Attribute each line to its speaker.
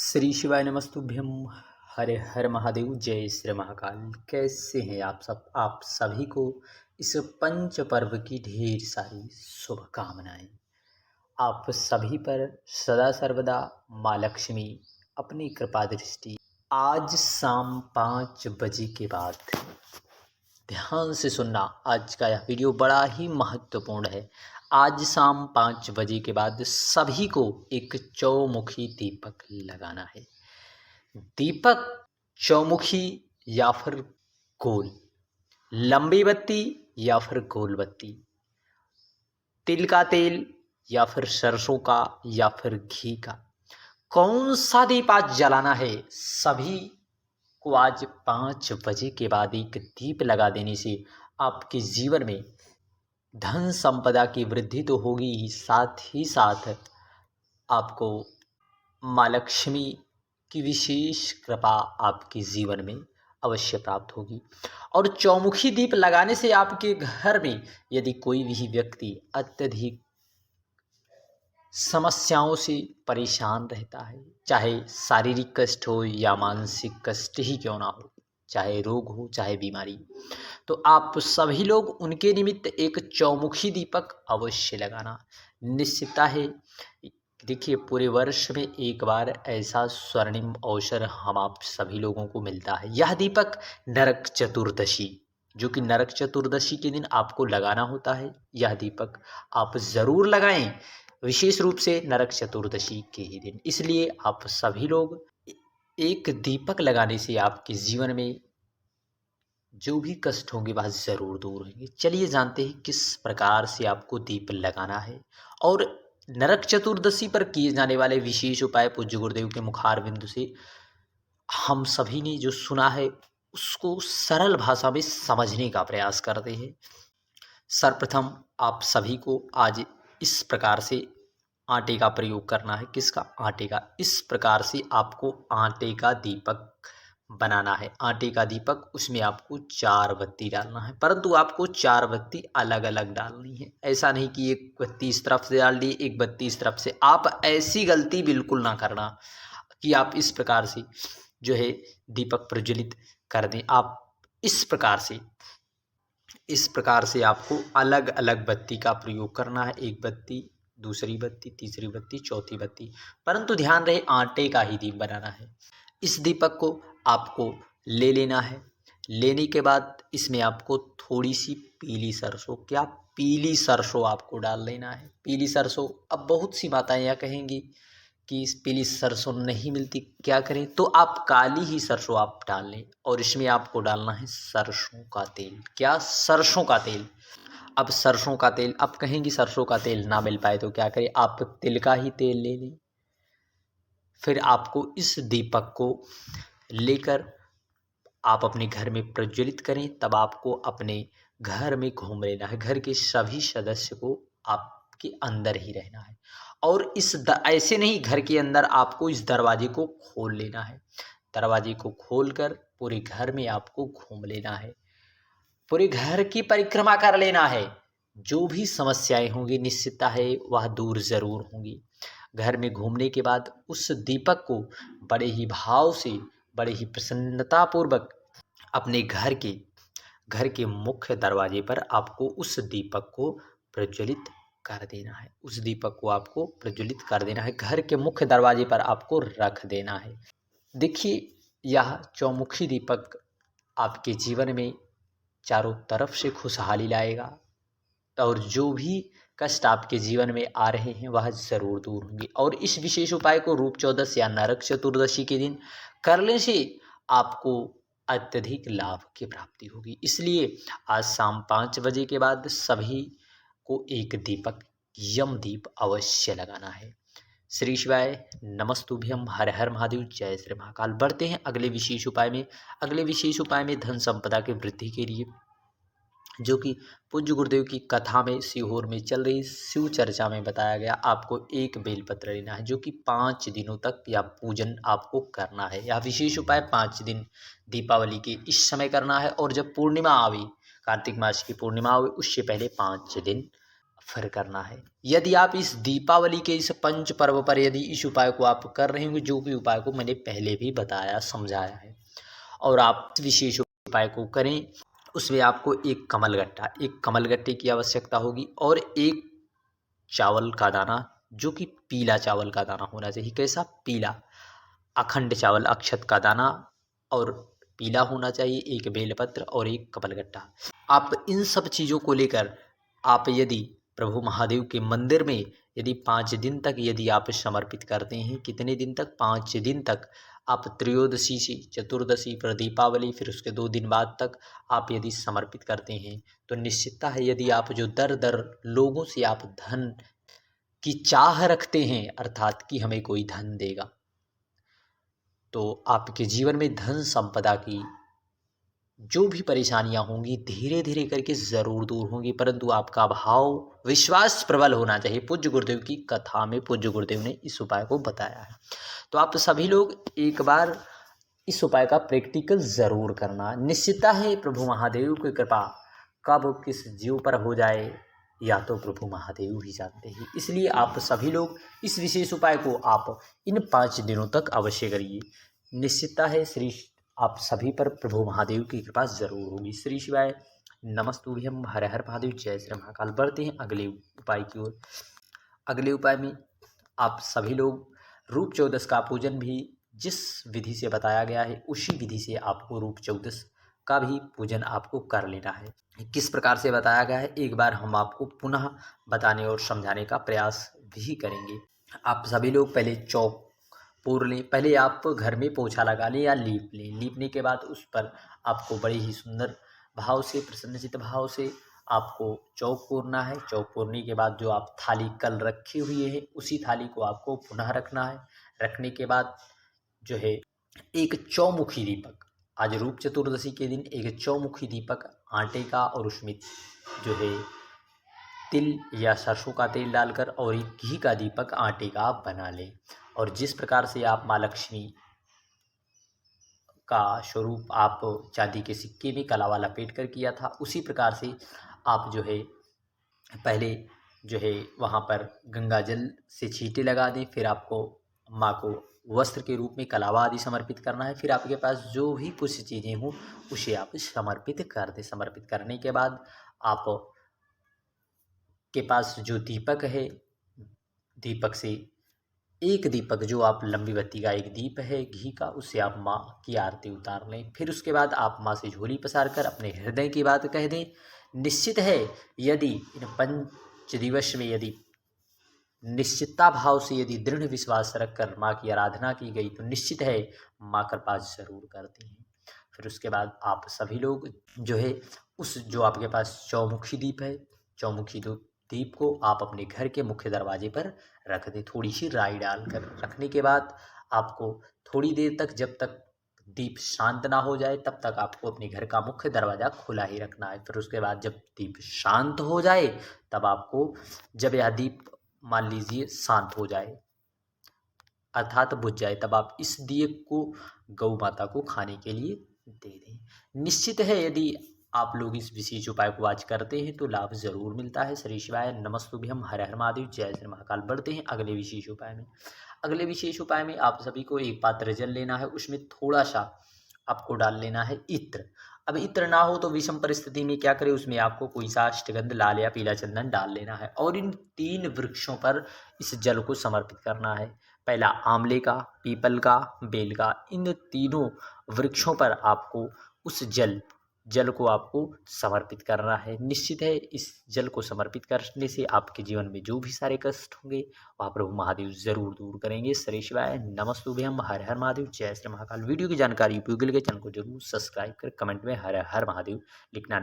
Speaker 1: श्री शिवाय नमस्तुभ्यम। हरे हर महादेव। जय श्री महाकाल। कैसे हैं आप सब? आप सभी को इस पंच पर्व की ढेर सारी शुभकामनाएं। आप सभी पर सदा सर्वदा माँ लक्ष्मी अपनी कृपा दृष्टि आज शाम 5 बजे के बाद ध्यान से सुनना। आज का यह वीडियो बड़ा ही महत्वपूर्ण है। आज शाम 5 बजे के बाद सभी को एक चौमुखी दीपक लगाना है। दीपक चौमुखी या फिर गोल, लंबी बत्ती या फिर गोल बत्ती, तिल का तेल या फिर सरसों का या फिर घी का, कौन सा दीप आज जलाना है? सभी को आज 5 बजे के बाद एक दीप लगा देने से आपके जीवन में धन संपदा की वृद्धि तो होगी ही, साथ ही साथ आपको माँ लक्ष्मी की विशेष कृपा आपके जीवन में अवश्य प्राप्त होगी। और चौमुखी दीप लगाने से आपके घर में यदि कोई भी व्यक्ति अत्यधिक समस्याओं से परेशान रहता है, चाहे शारीरिक कष्ट हो या मानसिक कष्ट ही क्यों ना हो, चाहे रोग हो चाहे बीमारी, तो आप सभी लोग उनके निमित्त एक चौमुखी दीपक अवश्य लगाना। निश्चितता है। देखिए, पूरे वर्ष में एक बार ऐसा स्वर्णिम अवसर हम आप सभी लोगों को मिलता है। यह दीपक नरक चतुर्दशी, जो कि नरक चतुर्दशी के दिन आपको लगाना होता है, यह दीपक आप ज़रूर लगाएं, विशेष रूप से नरक चतुर्दशी के ही दिन। इसलिए आप सभी लोग एक दीपक लगाने से आपके जीवन में जो भी कष्ट होंगे वह ज़रूर दूर होंगे। चलिए जानते हैं किस प्रकार से आपको दीप लगाना है और नरक चतुर्दशी पर किए जाने वाले विशेष उपाय पूज्य गुरुदेव के मुखार बिंदु से हम सभी ने जो सुना है उसको सरल भाषा में समझने का प्रयास करते हैं। सर्वप्रथम आप सभी को आज इस प्रकार से आटे का प्रयोग करना है। किसका? आटे का। इस प्रकार से आपको आटे का दीपक बनाना है। आटे का दीपक, उसमें आपको 4 बत्ती डालना है, परंतु आपको 4 बत्ती अलग अलग डालनी है। ऐसा नहीं कि एक बत्ती इस तरफ से डाल दी, एक बत्ती इस तरफ से। आप ऐसी गलती बिल्कुल ना करना कि आप इस प्रकार से जो है दीपक प्रज्वलित कर दें। आप इस प्रकार से आपको अलग अलग बत्ती का प्रयोग करना है। एक बत्ती, दूसरी बत्ती, तीसरी बत्ती, चौथी बत्ती, परंतु ध्यान रहे आटे का ही दीप बनाना है। इस दीपक को आपको ले लेना है। लेने के बाद इसमें आपको थोड़ी सी पीली सरसों, क्या पीली सरसों आपको डाल लेना है। पीली सरसों, अब बहुत सी माताएं यह कहेंगी कि इस पीली सरसों नहीं मिलती, क्या करें? तो आप काली ही सरसों आप डाल लें और इसमें आपको डालना है सरसों का तेल। क्या? सरसों का तेल। अब सरसों का तेल, आप कहेंगी सरसों का तेल ना मिल पाए तो क्या करें? आप तिल का ही तेल ले लें। फिर आपको इस दीपक को लेकर आप अपने घर में प्रज्वलित करें। तब आपको अपने घर में घूम लेना है। घर के सभी सदस्य को आपके अंदर ही रहना है और ऐसे नहीं, घर के अंदर आपको इस दरवाजे को खोल लेना है। दरवाजे को खोलकर पूरे घर में आपको घूम लेना है, पूरे घर की परिक्रमा कर लेना है। जो भी समस्याएं होंगी निश्चितता है वह दूर जरूर होंगी। घर में घूमने के बाद उस दीपक को बड़े ही भाव से, बड़े ही प्रसन्नता पूर्वक अपने घर के मुख्य दरवाजे पर आपको उस दीपक को प्रज्वलित कर देना है। उस दीपक को आपको प्रज्वलित कर देना है, घर के मुख्य दरवाजे पर आपको रख देना है। देखिए, यह चौमुखी दीपक आपके जीवन में चारों तरफ से खुशहाली लाएगा और जो भी कष्ट आपके जीवन में आ रहे हैं वह जरूर दूर होंगे। और इस विशेष उपाय को रूप चौदस या नरक चतुर्दशी के दिन करने से आपको अत्यधिक लाभ की प्राप्ति होगी। इसलिए आज शाम 5 बजे के बाद सभी को एक दीपक, यम दीप अवश्य लगाना है। श्री शिवाय नमस्तुभ्यम। हर हर महादेव। जय श्री महाकाल। बढ़ते हैं अगले विशेष उपाय में। अगले विशेष उपाय में धन संपदा की वृद्धि के लिए, जो कि पूज्य गुरुदेव की कथा में सीहोर में चल रही शिव चर्चा में बताया गया। आपको एक बेलपत्र लेना है जो कि 5 दिनों तक या पूजन आपको करना है। यह विशेष उपाय 5 दिन दीपावली के इस समय करना है और जब पूर्णिमा आवे, कार्तिक मास की पूर्णिमा आवे, उससे पहले 5 दिन फिर करना है। यदि आप इस दीपावली के इस पंच पर्व पर यदि इस उपाय को आप कर रहे होंगे, जो कि उपाय को मैंने पहले भी बताया समझाया है, और आप विशेष उपाय को करें, उसमें आपको एक कमल गट्टे की आवश्यकता होगी और एक चावल का दाना, जो कि पीला चावल का दाना होना चाहिए। कैसा? पीला अखंड चावल, अक्षत का दाना और पीला होना चाहिए, एक बेलपत्र और एक कमलगट्टा। आप इन सब चीज़ों को लेकर आप यदि प्रभु महादेव के मंदिर में यदि 5 दिन तक यदि आप समर्पित करते हैं, कितने दिन तक? 5 दिन तक। आप त्रयोदशी से चतुर्दशी पर दीपावली, फिर उसके 2 दिन बाद तक आप यदि समर्पित करते हैं, तो निश्चितता है यदि आप जो दर दर लोगों से आप धन की चाह रखते हैं, अर्थात कि हमें कोई धन देगा, तो आपके जीवन में धन संपदा की जो भी परेशानियां होंगी धीरे धीरे करके ज़रूर दूर होंगी, परंतु आपका भाव विश्वास प्रबल होना चाहिए। पूज्य गुरुदेव की कथा में पूज्य गुरुदेव ने इस उपाय को बताया है, तो आप सभी लोग एक बार इस उपाय का प्रैक्टिकल ज़रूर करना। निश्चितता है प्रभु महादेव की कृपा कब किस जीव पर हो जाए, या तो प्रभु महादेव ही जानते हैं। इसलिए आप सभी लोग इस विशेष उपाय को आप इन 5 दिनों तक अवश्य करिए। निश्चितता है श्री आप सभी पर प्रभु महादेव की कृपा जरूर होगी। श्री शिवाय नमस्तुभ्यम, हर हर महादेव, जय श्री महाकाल। बढ़ते हैं अगले उपाय की ओर। अगले उपाय में आप सभी लोग रूप चौदस का पूजन भी जिस विधि से बताया गया है, उसी विधि से आपको रूप चौदस का भी पूजन आपको कर लेना है। किस प्रकार से बताया गया है, एक बार हम आपको पुनः बताने और समझाने का प्रयास भी करेंगे। आप सभी लोग पहले चौक पूर लें। पहले आप घर में पोछा लगा लें या लीप लें। लीपने के बाद उस पर आपको बड़े ही सुंदर भाव से, प्रसन्नचित्त भाव से आपको चौक पूरना है। चौक पूरने के बाद जो आप थाली कल रखे हुए हैं, उसी थाली को आपको पुनः रखना है। रखने के बाद जो है एक चौमुखी दीपक, आज रूप चतुर्दशी के दिन एक चौमुखी दीपक आटे का और उसमें जो है तिल या सरसों का तेल डालकर और एक घी का दीपक आटे का आप बना लें। और जिस प्रकार से आप माँ लक्ष्मी का स्वरूप आप चांदी के सिक्के में कलावा लपेट कर किया था, उसी प्रकार से आप जो है पहले जो है वहाँ पर गंगा जल से छींटे लगा दें। फिर आपको माँ को वस्त्र के रूप में कलावा आदि समर्पित करना है। फिर आपके पास जो भी कुछ चीज़ें हों उसे आप समर्पित कर दें। समर्पित करने के बाद आप के पास जो दीपक है, दीपक से एक दीपक जो आप लंबी बत्ती का एक दीप है घी का, उससे आप माँ की आरती उतार लें। फिर उसके बाद आप माँ से झोली पसार कर अपने हृदय की बात कह दें। निश्चित है यदि इन 5 दिवस में यदि निश्चितता भाव से यदि दृढ़ विश्वास रखकर माँ की आराधना की गई, तो निश्चित है माँ कृपा जरूर करती हैं। फिर उसके बाद आप सभी लोग जो है उस जो आपके पास चौमुखी दीप है, चौमुखी दीप को आप अपने घर के मुख्य दरवाजे पर रख दें, थोड़ी सी राई डालकर। रखने के बाद आपको थोड़ी देर तक, जब तक दीप शांत ना हो जाए, तब तक आपको अपने घर का मुख्य दरवाज़ा खुला ही रखना है। फिर उसके बाद जब दीप शांत हो जाए, तब आपको, जब यह दीप मान लीजिए शांत हो जाए अर्थात बुझ जाए, तब आप इस दिए को गौ माता को खाने के लिए दे दें। निश्चित है यदि आप लोग इस विशेष उपाय को आज करते हैं तो लाभ जरूर मिलता है। श्री शिवाय नमस्तुभ्यम, हर हर महादेव, जय श्री महाकाल। बढ़ते हैं अगले विशेष उपाय में। अगले विशेष उपाय में आप सभी को एक पात्र जल लेना है, उसमें थोड़ा सा आपको डाल लेना है इत्र। अब इत्र ना हो तो विषम परिस्थिति में क्या करें, उसमें आपको कोई सा अष्टगंध, लाल या पीला चंदन डाल लेना है और इन 3 वृक्षों पर इस जल को समर्पित करना है। पहला आंवले का, पीपल का, बेल का, इन तीनों वृक्षों पर आपको उस जल को आपको समर्पित करना है। निश्चित है इस जल को समर्पित करने से आपके जीवन में जो भी सारे कष्ट होंगे वह प्रभु महादेव जरूर दूर करेंगे। श्री शिवाय नमस्तुभ्यम, हर हर महादेव, जय श्री महाकाल। वीडियो की जानकारी उपयोगी लगे चैनल को जरूर सब्सक्राइब कर कमेंट में हर हर महादेव लिखना।